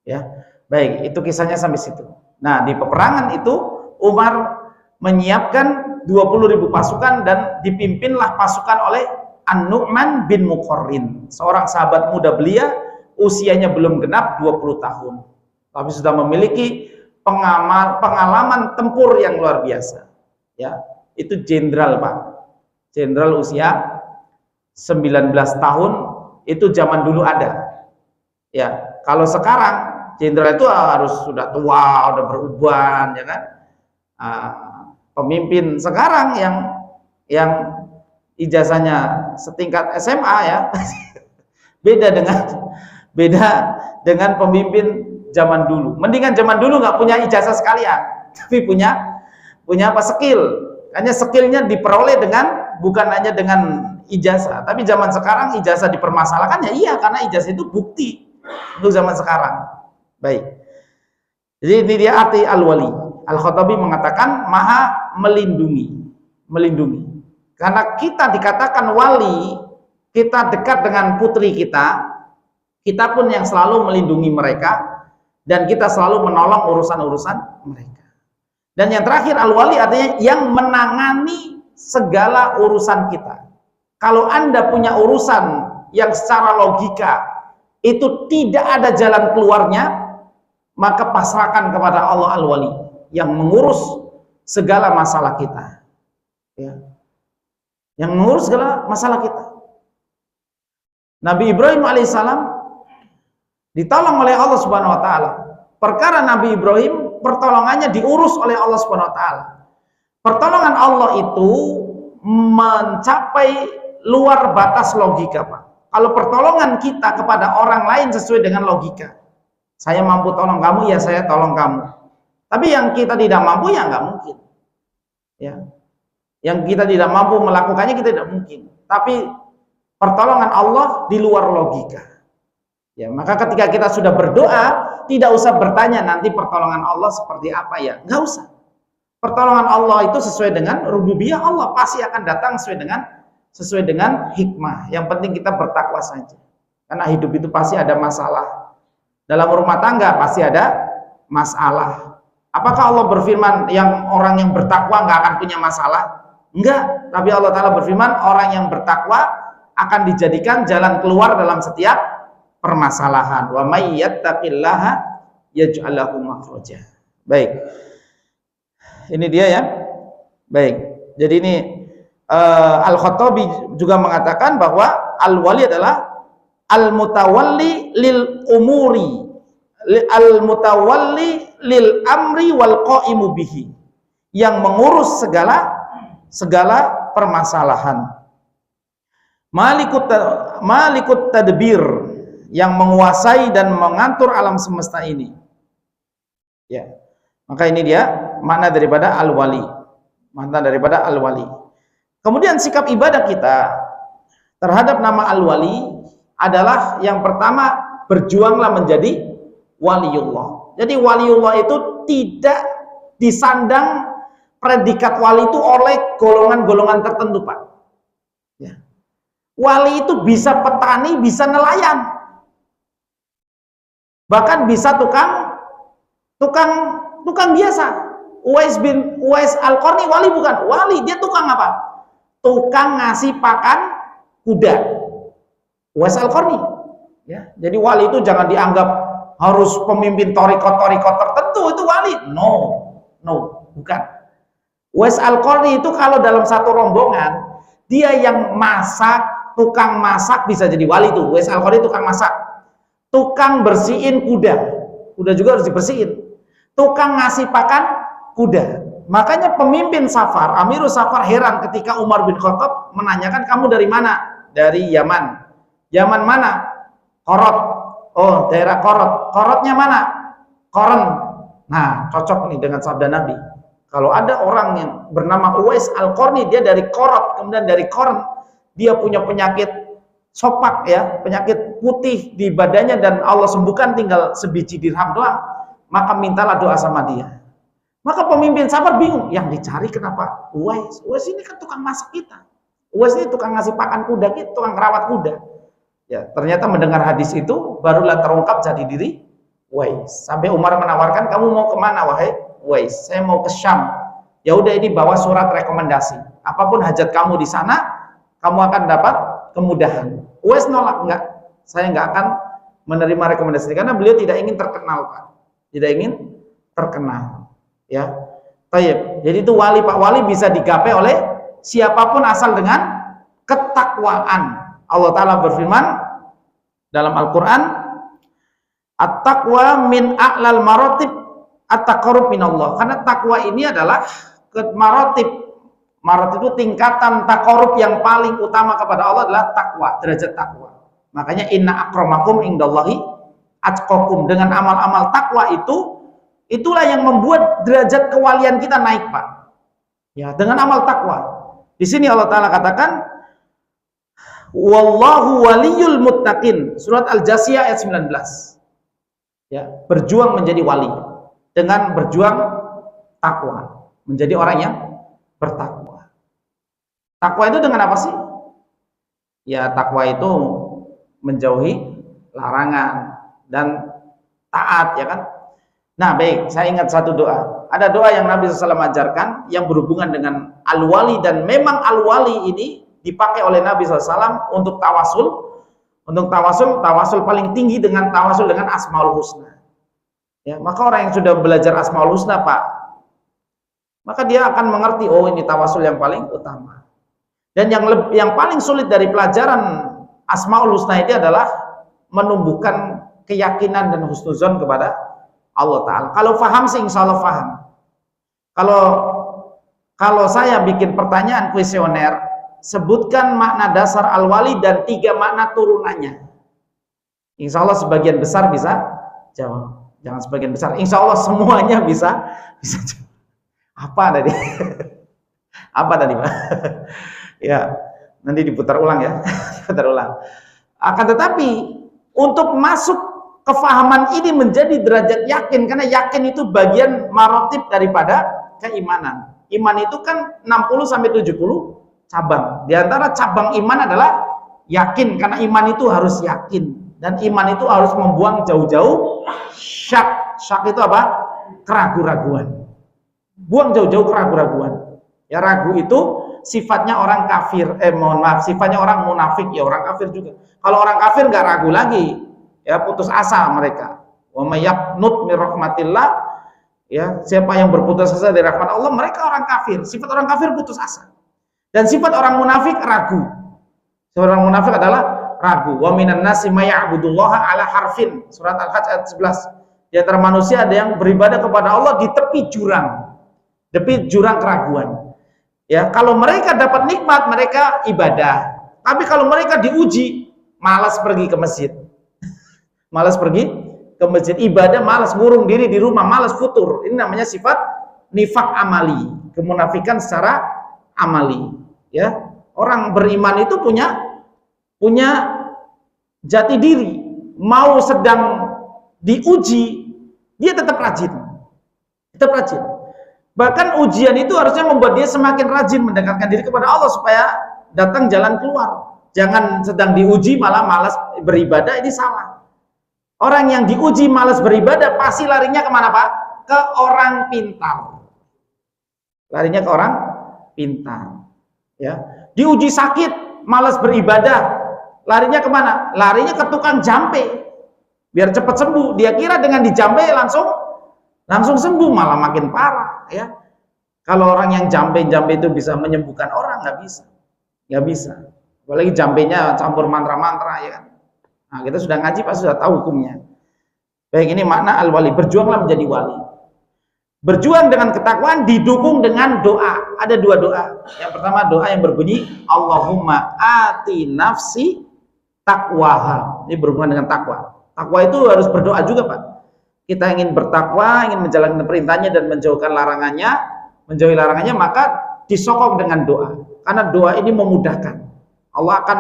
ya. Baik, itu kisahnya sampai situ. Nah, di peperangan itu Umar menyiapkan 20.000 pasukan dan dipimpinlah pasukan oleh An-Nu'man bin Muqarrin, seorang sahabat muda belia, usianya belum genap 20 tahun, tapi sudah memiliki pengalaman tempur yang luar biasa, ya. Itu jenderal, Pak, jenderal usia 19 tahun, itu zaman dulu ada, ya. Kalau sekarang jenderal itu harus sudah tua, udah beruban, ya kan. Pemimpin sekarang yang ijazahnya setingkat SMA, ya, beda dengan pemimpin zaman dulu. Mendingan zaman dulu nggak punya ijazah sekalian, tapi punya apa, skill. Hanya skillnya diperoleh bukan hanya dengan ijazah, tapi zaman sekarang ijazah dipermasalahkan, ya iya, karena ijazah itu bukti untuk zaman sekarang. Baik, jadi ini dia arti al-wali. Al-Khattabi mengatakan maha melindungi. Karena kita dikatakan wali, kita dekat dengan putri kita pun yang selalu melindungi mereka, dan kita selalu menolong urusan-urusan mereka. Dan yang terakhir, al-wali artinya yang menangani segala urusan kita. Kalau Anda punya urusan yang secara logika itu tidak ada jalan keluarnya, maka pasrahkan kepada Allah Al-Wali yang mengurus segala masalah kita, ya. Yang mengurus segala masalah kita. Nabi Ibrahim alaihissalam ditolong oleh Allah Subhanahu wa taala. Perkara Nabi Ibrahim pertolongannya diurus oleh Allah Subhanahu wa taala. Pertolongan Allah itu mencapai luar batas logika, Pak. Kalau pertolongan kita kepada orang lain sesuai dengan logika, saya mampu tolong kamu, ya saya tolong kamu. Tapi yang kita tidak mampu, ya nggak mungkin. Ya, yang kita tidak mampu melakukannya, kita tidak mungkin. Tapi pertolongan Allah di luar logika. Ya, maka ketika kita sudah berdoa, tidak usah bertanya nanti pertolongan Allah seperti apa, ya, nggak usah. Pertolongan Allah itu sesuai dengan rububiyah Allah, pasti akan datang sesuai dengan hikmah. Yang penting kita bertakwa saja. Karena hidup itu pasti ada masalah. Dalam rumah tangga pasti ada masalah. Apakah Allah berfirman yang orang yang bertakwa nggak akan punya masalah? Enggak. Tapi Allah Ta'ala berfirman orang yang bertakwa akan dijadikan jalan keluar dalam setiap permasalahan. Wa may yattaqillaha yaj'al lahu makhraja. Baik. Ini dia ya. Baik. Jadi ini Al-Khattabi juga mengatakan bahwa al-wali adalah al-mutawalli lil umuri, al-mutawalli lil amri wal qaimu bihi, yang mengurus segala permasalahan. Malikut tadbir, yang menguasai dan mengatur alam semesta ini. Ya. Maka ini dia makna daripada al-wali. Makna daripada al-wali. Kemudian sikap ibadah kita terhadap nama Al-Wali adalah yang pertama, berjuanglah menjadi waliullah. Jadi waliullah itu tidak disandang predikat wali itu oleh golongan-golongan tertentu, Pak. Ya. Wali itu bisa petani, bisa nelayan. Bahkan bisa tukang biasa. Uwais Al-Qarni wali bukan? Wali, dia tukang apa? Tukang ngasih pakan kuda. Uwais Al-Qarni. Ya, jadi wali itu jangan dianggap harus pemimpin torikot tertentu itu wali. No, bukan. Uwais Al-Qarni itu kalau dalam satu rombongan, dia yang masak, tukang masak bisa jadi wali tuh. Uwais Al-Qarni tukang masak. Tukang bersihin kuda juga harus dibersihin. Tukang ngasih pakan kuda. Makanya pemimpin Safar, Amirus Safar heran ketika Umar bin Khattab menanyakan, kamu dari mana? Dari Yaman. Yaman mana? Korot. Oh, daerah Korot. Korotnya mana? Koren. Nah, cocok nih dengan sabda Nabi. Kalau ada orang yang bernama Uwais Al-Qarni, dia dari Korot, kemudian dari Koren, dia punya penyakit sopak ya, penyakit putih di badannya dan Allah sembuhkan tinggal sebiji dirham doang, maka mintalah doa sama dia. Maka pemimpin Safar bingung, yang dicari kenapa? Uwais ini kan tukang masak kita. Uwais ini tukang ngasih pakan kuda kita, tukang rawat kuda. Ya, ternyata mendengar hadis itu barulah terungkap jadi diri Uwais. Sampai Umar menawarkan, kamu mau kemana wahai Uwais? Saya mau ke Syam. Ya udah, ini bawa surat rekomendasi. Apapun hajat kamu di sana, kamu akan dapat kemudahan. Uwais nolak, enggak. Saya enggak akan menerima rekomendasi karena beliau tidak ingin terkenal, Pak. Tidak ingin terkenal. Ya, tayyib. Jadi itu wali, Pak. Wali bisa digapai oleh siapapun asal dengan ketakwaan. Allah Ta'ala berfirman dalam Al-Quran, at-taqwa min a'lal maratib at-taqarrub minallah. Karena takwa ini adalah maratib. Maratib itu tingkatan taqarrub yang paling utama kepada Allah adalah takwa, derajat takwa. Makanya inna akramakum indallahi atqakum. Dengan amal-amal takwa itulah yang membuat derajat kewalian kita naik, Pak. Ya, dengan amal takwa. Di sini Allah Ta'ala katakan, wallahu waliyul muttaqin. Surat Al-Jasiyah ayat 19. Ya, berjuang menjadi wali dengan berjuang takwa, menjadi orang yang bertakwa. Takwa itu dengan apa sih? Ya, takwa itu menjauhi larangan dan taat, ya kan? Nah, baik, saya ingat satu doa. Ada doa yang Nabi SAW ajarkan yang berhubungan dengan al-wali, dan memang al-wali ini dipakai oleh Nabi SAW untuk tawasul, Untuk tawasul paling tinggi dengan tawasul dengan Asmaul Husna. Ya, maka orang yang sudah belajar Asmaul Husna, Pak, maka dia akan mengerti, oh ini tawasul yang paling utama. Dan yang paling sulit dari pelajaran Asmaul Husna itu adalah menumbuhkan keyakinan dan husnuzon kepada Allah Ta'ala. Kalau faham sih insya Allah faham. Kalau saya bikin pertanyaan kuesioner, sebutkan makna dasar al-wali dan 3 makna turunannya. Insya Allah sebagian besar bisa jawab. Jangan sebagian besar, insya Allah semuanya bisa jawab. Apa tadi? Apa tadi, Pak? Ya, nanti diputar ulang ya. Diputar ulang. Akan tetapi untuk masuk kefahaman ini menjadi derajat yakin, karena yakin itu bagian marotib daripada keimanan. Iman itu kan 60 sampai 70 cabang. Di antara cabang iman adalah yakin, karena iman itu harus yakin, dan iman itu harus membuang jauh-jauh syak. Syak itu apa? Keraguan-raguan. Buang jauh-jauh keraguan-raguan. Ya, ragu itu sifatnya orang kafir. Sifatnya orang munafik, ya orang kafir juga. Kalau orang kafir nggak ragu lagi, ya putus asa mereka. Wa may yaqnut min rahmatillah, ya siapa yang berputus asa dari rahmat Allah, mereka orang kafir. Sifat orang kafir putus asa. Dan sifat orang munafik ragu. Sifat orang munafik adalah ragu. Wa minan nasi may ya'budullaha ala harfin. Surat Al-Hajj ayat 11. Di antara manusia ada yang beribadah kepada Allah di tepi jurang keraguan. Ya, kalau mereka dapat nikmat, mereka ibadah. Tapi kalau mereka diuji, malas pergi ke masjid. Malas pergi ke masjid, ibadah malas, ngurung diri di rumah, malas futur. Ini namanya sifat nifak amali, kemunafikan secara amali. Ya, orang beriman itu punya jati diri. Mau sedang diuji, dia tetap rajin. Tetap rajin. Bahkan ujian itu harusnya membuat dia semakin rajin mendekatkan diri kepada Allah supaya datang jalan keluar. Jangan sedang diuji malah malas beribadah, ini salah. Orang yang diuji malas beribadah pasti larinya kemana, Pak? Ke orang pintar. Larinya ke orang pintar. Ya, diuji sakit, malas beribadah, larinya kemana? Larinya ke tukang jampe. Biar cepat sembuh. Dia kira dengan dijampe langsung sembuh, malah makin parah. Ya, kalau orang yang jampe itu bisa menyembuhkan orang, nggak bisa. Apalagi jampenya campur mantra-mantra, ya kan. Nah, kita sudah ngaji pasti sudah tahu hukumnya. Baik, ini makna al-wali. Berjuanglah menjadi wali. Berjuang dengan ketakwaan didukung dengan doa. Ada 2 doa. Yang pertama doa yang berbunyi Allahumma ati nafsi taqwaha. Ini berhubungan dengan takwa. Takwa itu harus berdoa juga, Pak. Kita ingin bertakwa, ingin menjalankan perintahnya dan menjauhi larangannya, maka disokong dengan doa. Karena doa ini memudahkan. Allah akan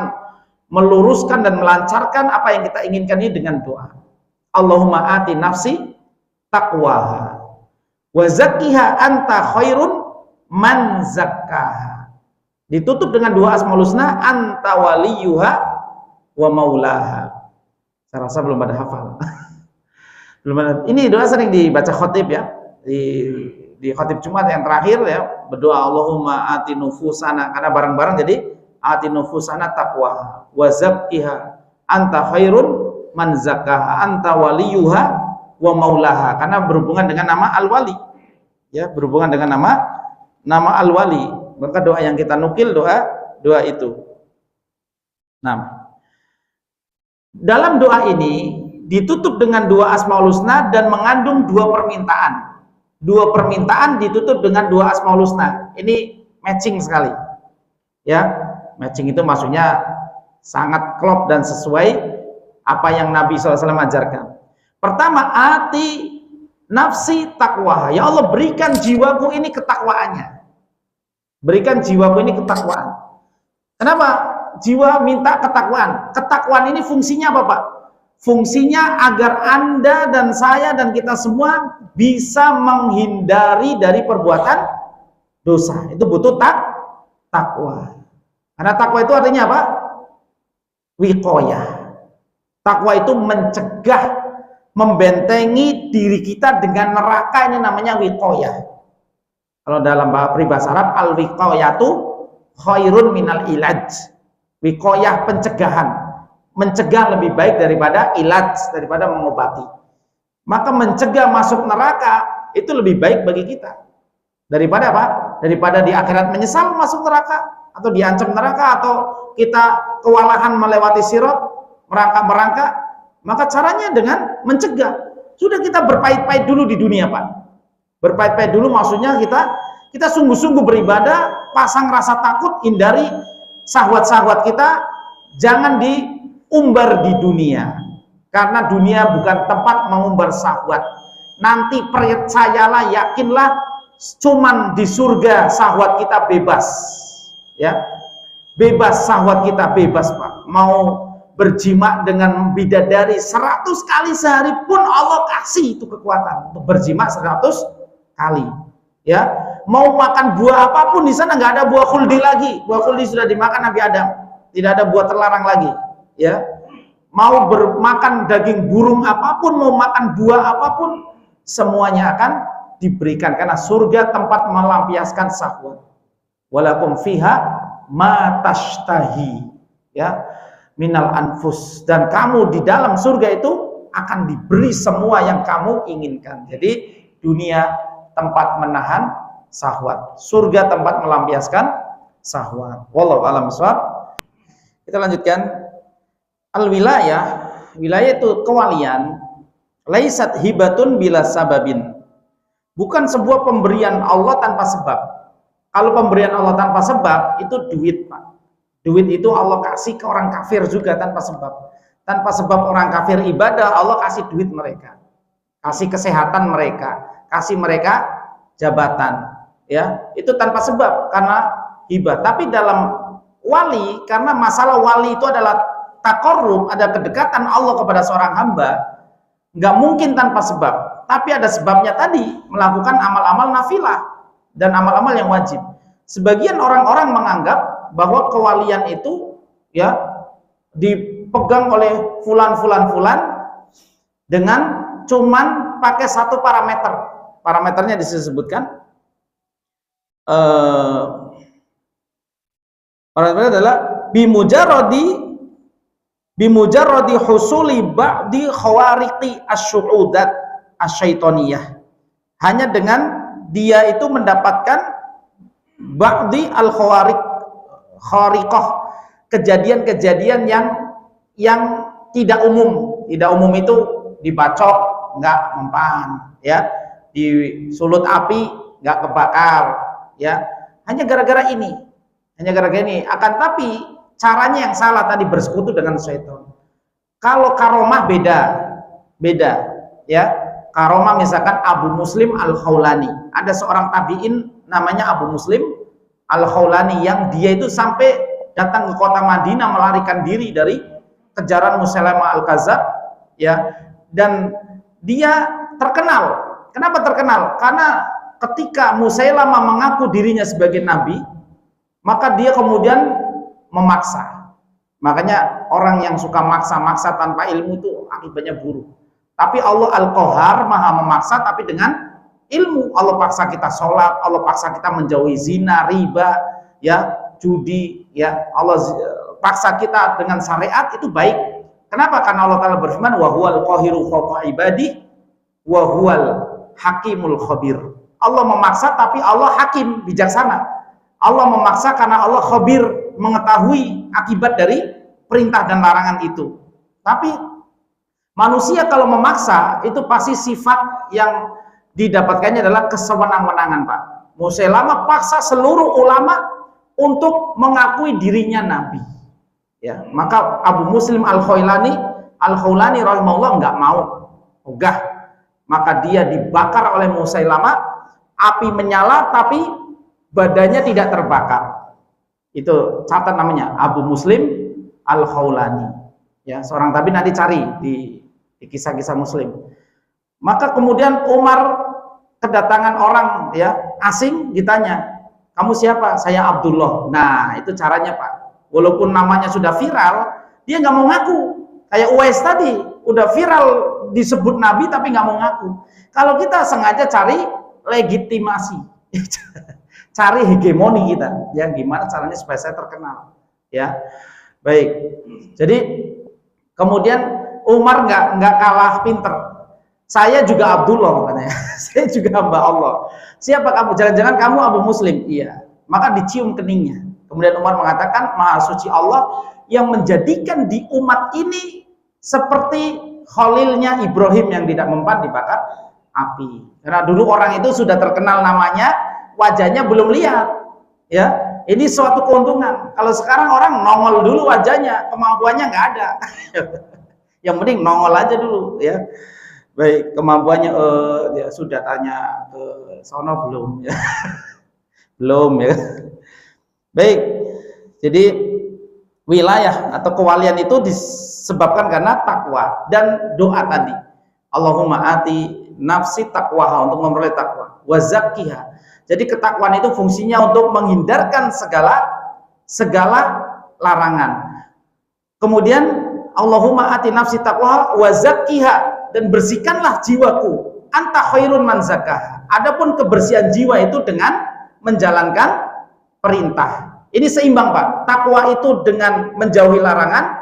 meluruskan dan melancarkan apa yang kita inginkan ini dengan doa. Allahumma ati nafsi taqwaha wa zakkiha anta khairun man zakkaha. Ditutup dengan dua Asmaul Husna, anta waliyuha wa maulaha. Saya rasa belum pada hafal. Belum ada. Ini doa sering dibaca khotib ya, di khotib Jumat yang terakhir ya, berdoa Allahumma ati nufusana, karena bareng-bareng jadi ati nufusana taqwa wa zakkiha anta khairun man zakkaha anta waliyuha wa maulaha, karena berhubungan dengan nama al-wali ya, berhubungan dengan nama al-wali. Maka doa yang kita nukil doa itu. Nah, dalam doa ini ditutup dengan dua Asmaul Husna dan mengandung dua permintaan. Dua permintaan ditutup dengan dua Asmaul Husna. Ini matching sekali. Ya, matching itu maksudnya sangat klop dan sesuai apa yang Nabi SAW ajarkan. Pertama, ati nafsi taqwa. Ya Allah, berikan jiwaku ini ketakwaannya. Berikan jiwaku ini ketakwaan. Kenapa? Jiwa minta ketakwaan. Ketakwaan ini fungsinya apa, Pak? Fungsinya agar Anda dan saya dan kita semua bisa menghindari dari perbuatan dosa. Itu butuh takwa. Karena takwa itu artinya apa? Wiqoyah. Takwa itu mencegah, membentengi diri kita dengan neraka, ini namanya wiqoyah. Kalau dalam peribahasa Arab, al-wiqoyatu khairun minal ilaj. Wiqoyah pencegahan. mencegah lebih baik daripada ilaj, daripada mengobati. Maka mencegah masuk neraka itu lebih baik bagi kita daripada apa? Daripada di akhirat menyesal masuk neraka, atau diancam neraka, atau kita kewalahan melewati sirat, merangkak-merangkak. Maka caranya dengan mencegah. Sudah kita berpahit-pahit dulu di dunia, Pak. Berpahit-pahit dulu maksudnya kita sungguh-sungguh beribadah, pasang rasa takut, hindari syahwat-syahwat kita, jangan diumbar di dunia. Karena dunia bukan tempat mengumbar syahwat. Nanti percayalah, yakinlah, cuman di surga syahwat kita bebas. Ya. Bebas, syahwat kita bebas, Pak. Mau berjima dengan bidadari 100 kali sehari pun Allah kasih itu kekuatan untuk berjima 100 kali. Ya, mau makan buah apapun di sana nggak ada buah khuldi lagi. Buah khuldi sudah dimakan Nabi Adam. Tidak ada buah terlarang lagi. Ya, mau makan daging burung apapun, mau makan buah apapun, semuanya akan diberikan karena surga tempat melampiaskan syahwat. Walakum fiha ma tashtahi, ya, minal anfus, dan kamu di dalam surga itu akan diberi semua yang kamu inginkan. Jadi dunia tempat menahan syahwat, surga tempat melampiaskan syahwat. Wallahu a'lam bishawab. Kita lanjutkan. Al-wilayah, wilayah itu kewalian, laisat hibatun bila sababin. Bukan sebuah pemberian Allah tanpa sebab. Kalau pemberian Allah tanpa sebab itu duit, Pak. Duit itu Allah kasih ke orang kafir juga tanpa sebab. Tanpa sebab orang kafir ibadah, Allah kasih duit mereka. Kasih kesehatan mereka, kasih mereka jabatan, ya. Itu tanpa sebab karena hibah. Tapi dalam wali, karena masalah wali itu adalah taqarrub, ada kedekatan Allah kepada seorang hamba, nggak mungkin tanpa sebab. Tapi ada sebabnya tadi, melakukan amal-amal nafilah dan amal-amal yang wajib. Sebagian orang-orang menganggap bahwa kewalian itu ya dipegang oleh fulan dengan cuman pakai satu parameter. Parameternya disebutkan parameternya adalah bimujarradi husuli ba'di khawariqi asy'udat asyaitoniyah. Hanya dengan dia itu mendapatkan ba'di al-khawariqah, kejadian-kejadian yang tidak umum. Tidak umum itu dibacok nggak mempan, ya, disulut api nggak kebakar, ya, hanya gara-gara ini, akan tapi caranya yang salah tadi, bersekutu dengan syaitan. Kalau karomah beda, ya. Karomah misalkan Abu Muslim Al-Khawlani, ada seorang tabi'in namanya Abu Muslim Al-Khawlani yang dia itu sampai datang ke kota Madinah melarikan diri dari kejaran Musailamah Al-Kadzdzab, ya, dan dia terkenal. Kenapa terkenal? Karena ketika Musailamah mengaku dirinya sebagai nabi, maka dia kemudian memaksa. Makanya orang yang suka maksa-maksa tanpa ilmu itu akibatnya buruk. Tapi Allah Al-Qahar, maha memaksa tapi dengan ilmu. Allah paksa kita sholat, Allah paksa kita menjauhi zina, riba, ya, judi, ya. Allah paksa kita dengan syariat, itu baik. Kenapa? Karena Allah Ta'ala berfirman, wa huwal qahiru fawqa ibadih wa huwal hakimul khabir. Allah memaksa tapi Allah hakim, bijaksana. Allah memaksa karena Allah khabir, mengetahui akibat dari perintah dan larangan itu. Tapi manusia kalau memaksa itu pasti sifat yang didapatkannya adalah kesewenang-wenangan, Pak. Musailamah paksa seluruh ulama untuk mengakui dirinya nabi. Ya, maka Abu Muslim Al-Khawlani rahimahullah nggak mau, ogah. Maka dia dibakar oleh Musailamah, api menyala tapi badannya tidak terbakar. Itu catat namanya Abu Muslim Al-Khawlani. Ya, seorang tabi, nanti cari di kisah-kisah Muslim. Maka kemudian Umar kedatangan orang, ya, asing, ditanya, kamu siapa? Saya Abdullah. Nah, itu caranya, Pak. Walaupun namanya sudah viral, dia nggak mau ngaku. Kayak Uwais tadi, udah viral disebut nabi tapi nggak mau ngaku. Kalau kita sengaja cari legitimasi, cari hegemoni kita, ya, gimana caranya supaya saya terkenal, ya. Baik. Jadi Kemudian Umar nggak kalah pinter. Saya juga Abdullah katanya. Saya juga hamba Allah. Siapa kamu? Jangan-jangan kamu Abu Muslim? Iya. Maka dicium keningnya. Kemudian Umar mengatakan, Maha suci Allah yang menjadikan di umat ini seperti Khalilnya Ibrahim yang tidak mempan dibakar api. Karena dulu orang itu sudah terkenal namanya, wajahnya belum lihat. Ya, ini suatu keuntungan. Kalau sekarang orang nongol dulu wajahnya, kemampuannya nggak ada. Yang penting nongol aja dulu, ya. Baik, kemampuannya ya sudah tanya ke sono belum ya. Belum ya. Baik. Jadi wilayah atau kewalian itu disebabkan karena takwa dan doa tadi. Allahumma ati nafsi taqwaha, untuk memperoleh takwa. Wa zakkiha. Jadi ketakwaan itu fungsinya untuk menghindarkan segala larangan. Kemudian Allahumma ati nafsi taqwaha wa zakkiha, dan bersihkanlah jiwaku, anta khairun man zakkaha. Adapun kebersihan jiwa itu dengan menjalankan perintah. Ini seimbang, Pak. Takwa itu dengan menjauhi larangan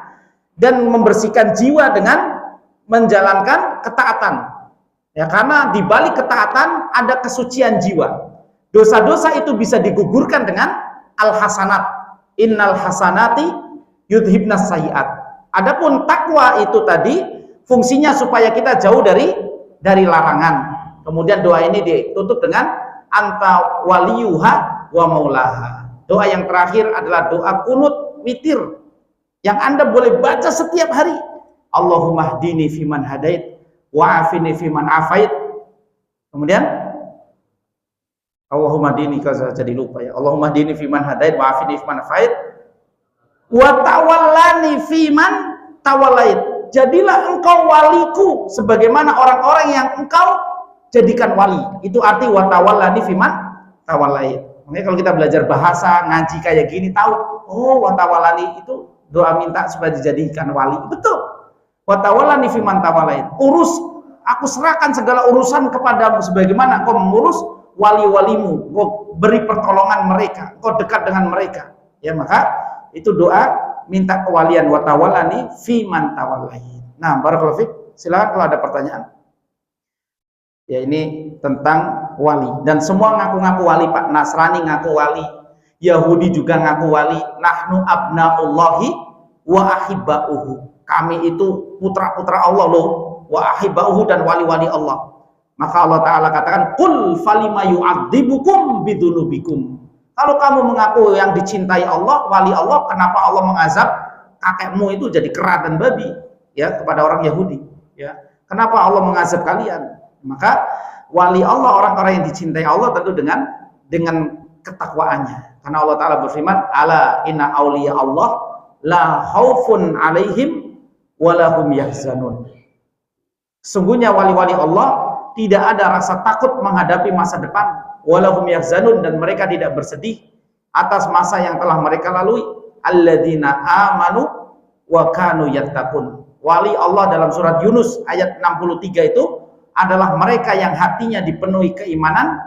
dan membersihkan jiwa dengan menjalankan ketaatan. Ya, karena di balik ketaatan ada kesucian jiwa. Dosa-dosa itu bisa digugurkan dengan al-hasanat. Innal hasanati yudhibnas sayyi'at. Adapun takwa itu tadi fungsinya supaya kita jauh dari larangan. Kemudian doa ini ditutup dengan anta waliyuha wa maulaha. Doa yang terakhir adalah doa kunut witir yang Anda boleh baca setiap hari. Allahumma hdini fiman hadait wa afini fiman afait. Kemudian Allahumma hdini, jadi lupa ya. Allahumma hdini fiman hadait wa afini fiman afait wa tawallani fiman tawallait. Jadilah engkau waliku sebagaimana orang-orang yang engkau jadikan wali. Itu arti wa tawallani fiman tawallait. Makanya kalau kita belajar bahasa, ngaji kayak gini, tahu, oh wa tawallani itu doa minta supaya dijadikan wali. Betul. Wa tawallani fiman tawallait. Urus, aku serahkan segala urusan kepadamu sebagaimana engkau mengurus wali-walimu. Engkau beri pertolongan mereka, engkau dekat dengan mereka. Ya, maka itu doa minta kewalian, wa tawallani fi man tawallait. Nah, barakallahu fiik. Silakan kalau ada pertanyaan. Ya, ini tentang wali, dan semua ngaku-ngaku wali, Pak. Nasrani ngaku wali, Yahudi juga ngaku wali. Nahnu abnaullahi wa ahibbauhu. Kami itu putra-putra Allah loh, wa ahibbauhu, dan wali-wali Allah. Maka Allah Ta'ala katakan, qul falima yu'adzibukum bidunubikum. Kalau kamu mengaku yang dicintai Allah, wali Allah, kenapa Allah mengazab kakekmu itu jadi kera dan babi, ya, kepada orang Yahudi, ya? Kenapa Allah mengazab kalian? Maka wali Allah, orang-orang yang dicintai Allah, tentu dengan ketakwaannya. Karena Allah Ta'ala berfirman, ala inna awliya Allah la khaufun alaihim walahum yahzanun. Sungguhnya wali-wali Allah tidak ada rasa takut menghadapi masa depan, walahum yahzanun, dan mereka tidak bersedih atas masa yang telah mereka lalui. Alladzina amanu wa kanu yattaqun. Wali Allah dalam surat Yunus ayat 63 itu adalah mereka yang hatinya dipenuhi keimanan,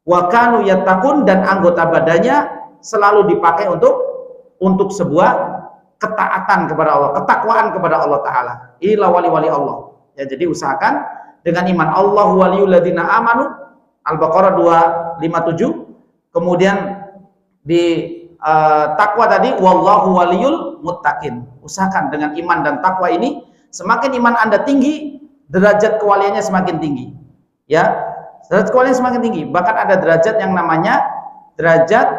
wa kanu yattaqun, dan anggota badannya selalu dipakai untuk sebuah ketaatan kepada Allah, ketakwaan kepada Allah Ta'ala. Inilah wali-wali Allah. Ya, jadi usahakan dengan iman. Allahu waliyul ladzina amanu, Al-Baqarah 257. Kemudian di takwa tadi, wallahu waliyul muttaqin. Usahakan dengan iman dan takwa ini, semakin iman Anda tinggi, derajat kewaliannya semakin tinggi. Ya, derajat kewaliannya semakin tinggi. Bahkan ada derajat yang namanya derajat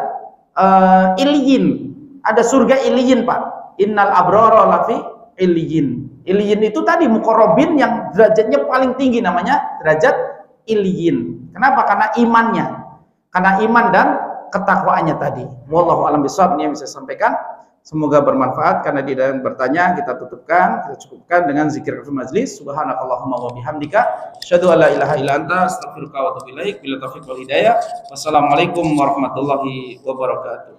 iliyin. Ada surga iliyin, Pak. Innal abrara lafi iliyin. Iliyin itu tadi muqarrabin yang derajatnya paling tinggi, namanya derajat iliyin. Kenapa? Karena imannya. Karena iman dan ketakwaannya tadi. Wallahu a'lam bishawab. Ini yang bisa saya sampaikan. Semoga bermanfaat. Karena di dalam bertanya, kita cukupkan dengan zikir kafir majlis. Subhanakallahumma wa bihamdika asyhadu an la ilaha illa anta astaghfiruka wa atubu ilaik. Bila taufiq wal hidayah. Wassalamualaikum warahmatullahi wabarakatuh.